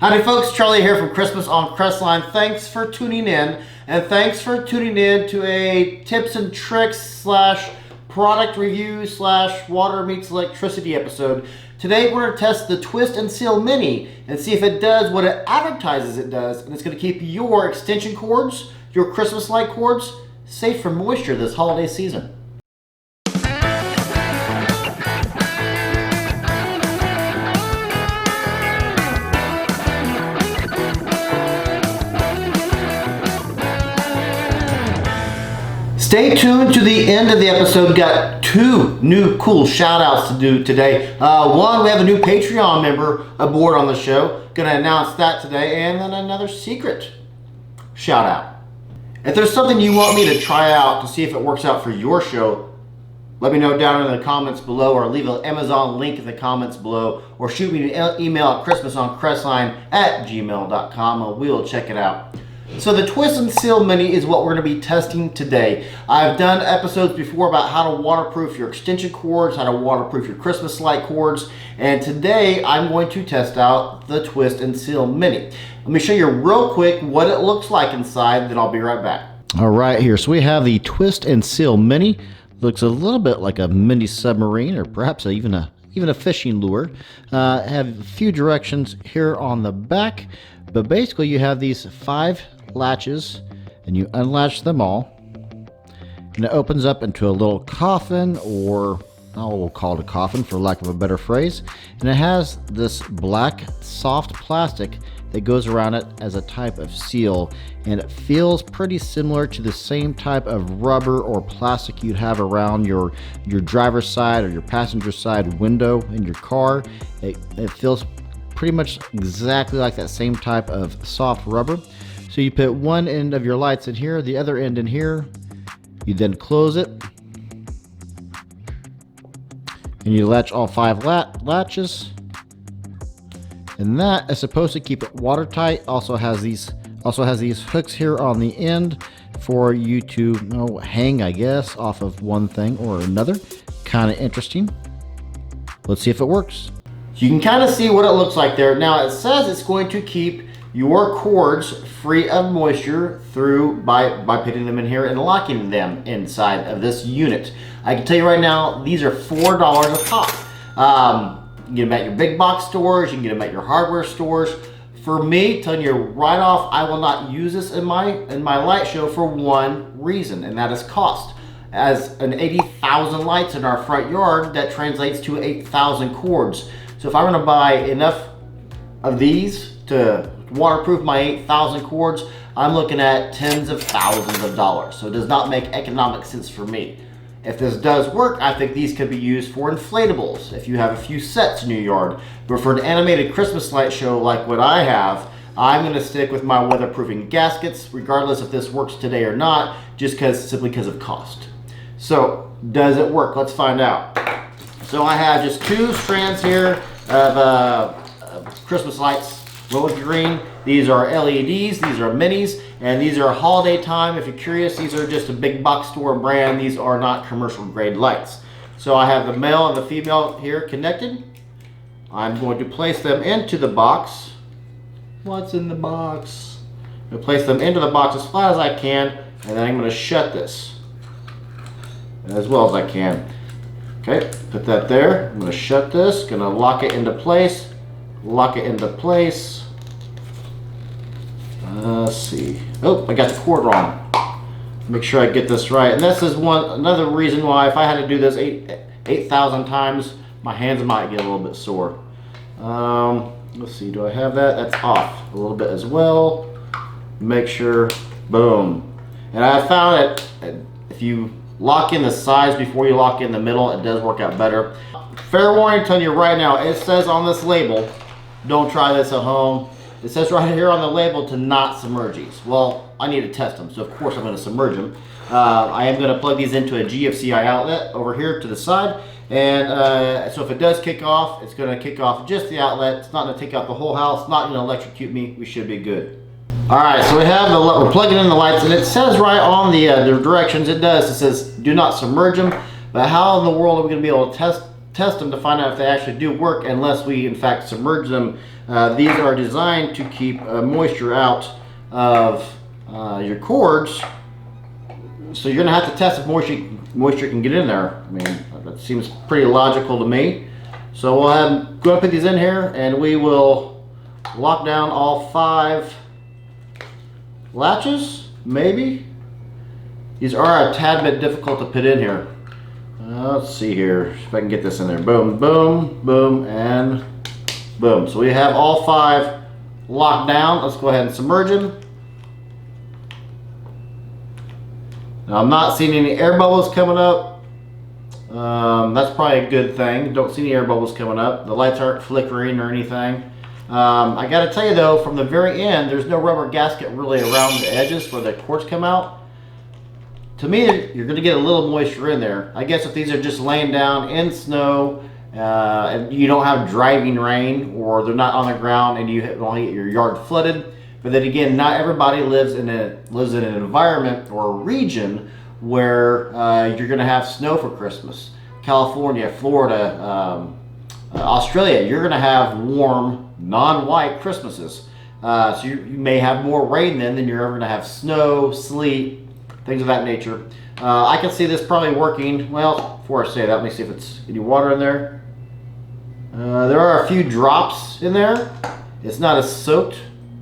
Howdy folks, Charlie here from Christmas on Crestline. Thanks for tuning in, and thanks for tuning in to a tips and tricks slash product review slash water meets electricity episode. Today we're going to test the Twist and Seal Mini and see if it does what it advertises it does, and it's going to keep your extension cords, your Christmas light cords, safe from moisture this holiday season. Stay tuned to the end of the episode. We've got two new cool shout outs to do today. One, we have a new Patreon member aboard on the show. Gonna announce that today, and then another secret shout out. If there's something you want me to try out to see if it works out for your show, let me know down in the comments below, or leave an Amazon link in the comments below, or shoot me an email at christmasoncrestline@gmail.com and we'll check it out. So the Twist and Seal Mini is what we're going to be testing today. I've done episodes before about how to waterproof your extension cords, how to waterproof your Christmas light cords, and today I'm going to test out the Twist and Seal Mini. Let me show you real quick what it looks like inside, then I'll be right back. All right, here, so we have the Twist and Seal Mini. Looks a little bit like a mini submarine, or perhaps even a fishing lure. Have a few directions here on the back, but basically you have these 5 latches and you unlatch them all, and it opens up into a little coffin, or we'll call it a coffin for lack of a better phrase, and it has this black soft plastic that goes around it as a type of seal, and it feels pretty similar to the same type of rubber or plastic you'd have around your driver's side or your passenger side window in your car. It feels pretty much exactly like that same type of soft rubber. So you put one end of your lights in here, the other end in here, you then close it, and you latch all 5 latches, and that is supposed to keep it watertight. Also has these hooks here on the end for you to hang, I guess, off of one thing or another. Kind of interesting. Let's see if it works. You can kind of see what it looks like there. Now it says it's going to keep your cords free of moisture by putting them in here and locking them inside of this unit. I can tell you right now, these are $4 a pop. You can get them at your big box stores, you can get them at your hardware stores. For me, telling you right off, I will not use this in my light show for one reason, and that is cost. As an 80,000 lights in our front yard, that translates to 8,000 cords. So if I'm gonna buy enough of these to waterproof my 8,000 cords, I'm looking at tens of thousands of dollars. So it does not make economic sense for me. If this does work, I think these could be used for inflatables if you have a few sets in your yard. But for an animated Christmas light show like what I have, I'm going to stick with my weatherproofing gaskets, regardless if this works today or not, simply because of cost. So does it work? Let's find out. So I have just 2 strands here of Christmas lights. Rose green. These are LEDs, these are minis, and these are holiday time. If you're curious, these are just a big box store brand. These are not commercial grade lights. So I have the male and the female here connected. I'm going to place them into the box. What's in the box? I'm going to place them into the box as flat as I can, and then I'm going to shut this as well as I can. Okay, put that there. I'm going to shut this, going to lock it into place. Lock it into place. Let's see. Oh, I got the cord wrong. Make sure I get this right. And this is another reason why, if I had to do this 8,000 times, my hands might get a little bit sore. Let's see. Do I have that? That's off a little bit as well. Make sure. Boom. And I found that if you lock in the sides before you lock in the middle, it does work out better. Fair warning, telling you right now, it says on this label, don't try this at home. It says right here on the label to not submerge these. Well, I need to test them, so of course I'm going to submerge them. I am going to plug these into a GFCI outlet over here to the side, and so if it does kick off, it's going to kick off just the outlet. It's not going to take out the whole house, not going to electrocute me. We should be good. All right, so we're plugging in the lights, and it says right on the directions, it says do not submerge them. But how in the world are we going to be able to test them to find out if they actually do work unless we in fact submerge them. These are designed to keep moisture out of your cords. So you're gonna have to test if moisture can get in there. I mean, that seems pretty logical to me. So we'll go ahead and put these in here, and we will lock down all 5 latches, maybe. These are a tad bit difficult to put in here. Let's see here if I can get this in there. Boom, boom, boom, and boom. So we have all 5 locked down. Let's go ahead and submerge them. Now I'm not seeing any air bubbles coming up. That's probably a good thing. Don't see any air bubbles coming up. The lights aren't flickering or anything. I gotta tell you though, from the very end, there's no rubber gasket really around the edges where the cords come out. To me, you're gonna get a little moisture in there. I guess if these are just laying down in snow, and you don't have driving rain, or they're not on the ground and you don't get your yard flooded. But then again, not everybody lives in an environment or a region where you're going to have snow for Christmas. California, Florida, Australia, you're going to have warm, non-white Christmases. So you may have more rain then than you're ever going to have snow, sleet, things of that nature. I can see this probably working. Well, before I say that, let me see if it's any water in there. There are a few drops in there. It's not as soaked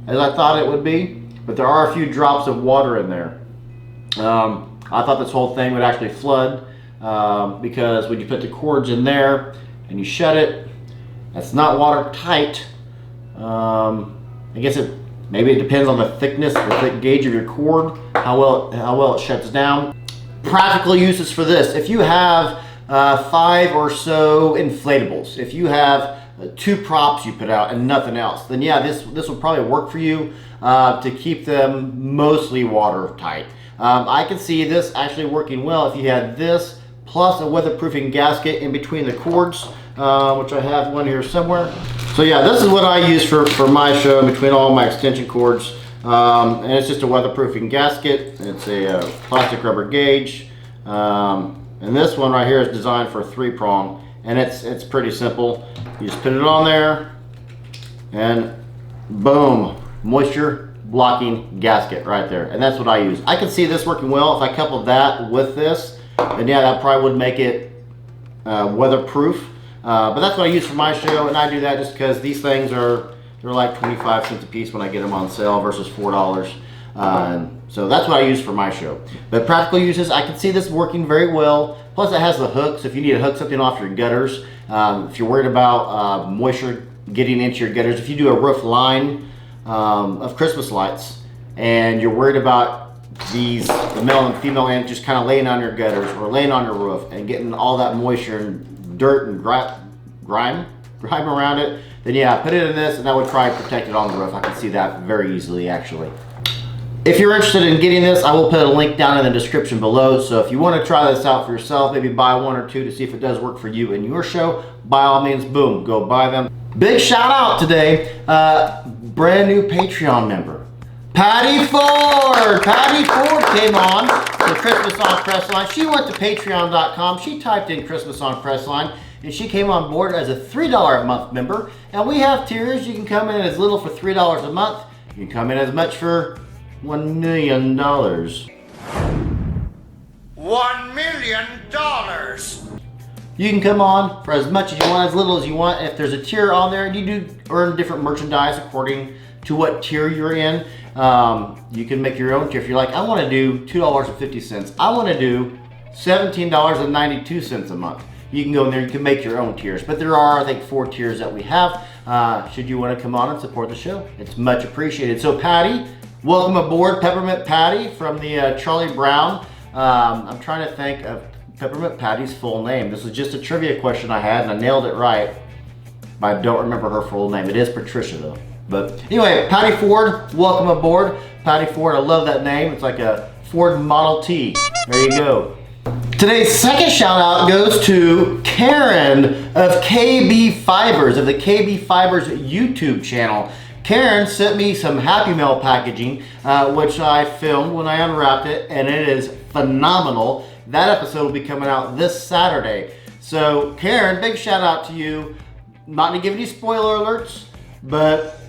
as I thought it would be, but there are a few drops of water in there. I thought this whole thing would actually flood because when you put the cords in there and you shut it, that's not watertight. I guess maybe it depends on the thickness, the thick gauge of your cord, how well it shuts down. Practical uses for this: if you have 5 or so inflatables, if you have 2 props you put out and nothing else, then yeah, this will probably work for you to keep them mostly watertight. I can see this actually working well if you had this plus a weatherproofing gasket in between the cords, which I have one here somewhere. So yeah, this is what I use for my show in between all my extension cords. And it's just a weatherproofing gasket. It's a plastic rubber gauge. And this one right here is designed for a 3-prong, and it's pretty simple. You just put it on there and boom, moisture blocking gasket right there. And that's what I use. I can see this working well. If I coupled that with this, then yeah, that probably would make it weatherproof. But that's what I use for my show, and I do that just because these things they're like 25 cents a piece when I get them on sale versus $4. So that's what I use for my show. But practical uses, I can see this working very well. Plus it has the hooks if you need to hook something off your gutters. If you're worried about moisture getting into your gutters, if you do a roof line of Christmas lights and you're worried about the male and female ants just kind of laying on your gutters or laying on your roof and getting all that moisture and dirt and grime around it, then yeah, put it in this and that would probably protect it on the roof. I can see that very easily actually. If you're interested in getting this, I will put a link down in the description below. So if you want to try this out for yourself, maybe buy 1 or 2 to see if it does work for you and your show, by all means, boom, go buy them. Big shout out today, brand new Patreon member, Patty Ford. Patty Ford came on to Christmas on Crestline. She went to patreon.com. She typed in Christmas on Crestline, and she came on board as a $3 a month member. And we have tiers. You can come in as little for $3 a month. You can come in as much for $1 million. $1 million. You can come on for as much as you want, as little as you want. If there's a tier on there, you do earn different merchandise according to what tier you're in. You can make your own tier. If you're like, I want to do $2.50. I want to do $17.92 a month. You can go in there, you can make your own tiers. But there are, I think, 4 tiers that we have. Should you want to come on and support the show, it's much appreciated. So Patty, welcome aboard, Peppermint Patty from the Charlie Brown. I'm trying to think of Peppermint Patty's full name. This is just a trivia question I had and I nailed it right, but I don't remember her full name. It is Patricia though. But anyway, Patty Ford, welcome aboard. Patty Ford, I love that name. It's like a Ford Model T. There you go. Today's second shout out goes to Karen of KB Fibers, of the KB Fibers YouTube channel. Karen sent me some Happy Mail packaging, which I filmed when I unwrapped it, and it is phenomenal. That episode will be coming out this Saturday. So Karen, big shout out to you. Not gonna give any spoiler alerts, but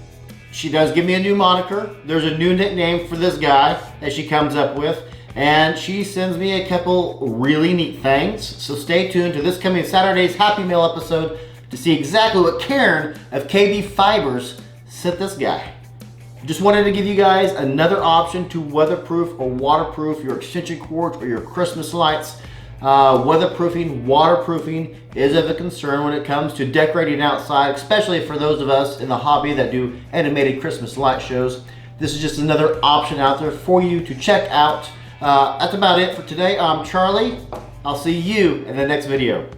she does give me a new moniker. There's a new nickname for this guy that she comes up with, and she sends me a couple really neat things. So stay tuned to this coming Saturday's Happy Mail episode to see exactly what Karen of KB Fibers sent this guy. Just wanted to give you guys another option to weatherproof or waterproof your extension cords or your Christmas lights. Weatherproofing, waterproofing is of a concern when it comes to decorating outside, especially for those of us in the hobby that do animated Christmas light shows. This is just another option out there for you to check out. That's about it for today. I'm Charlie. I'll see you in the next video.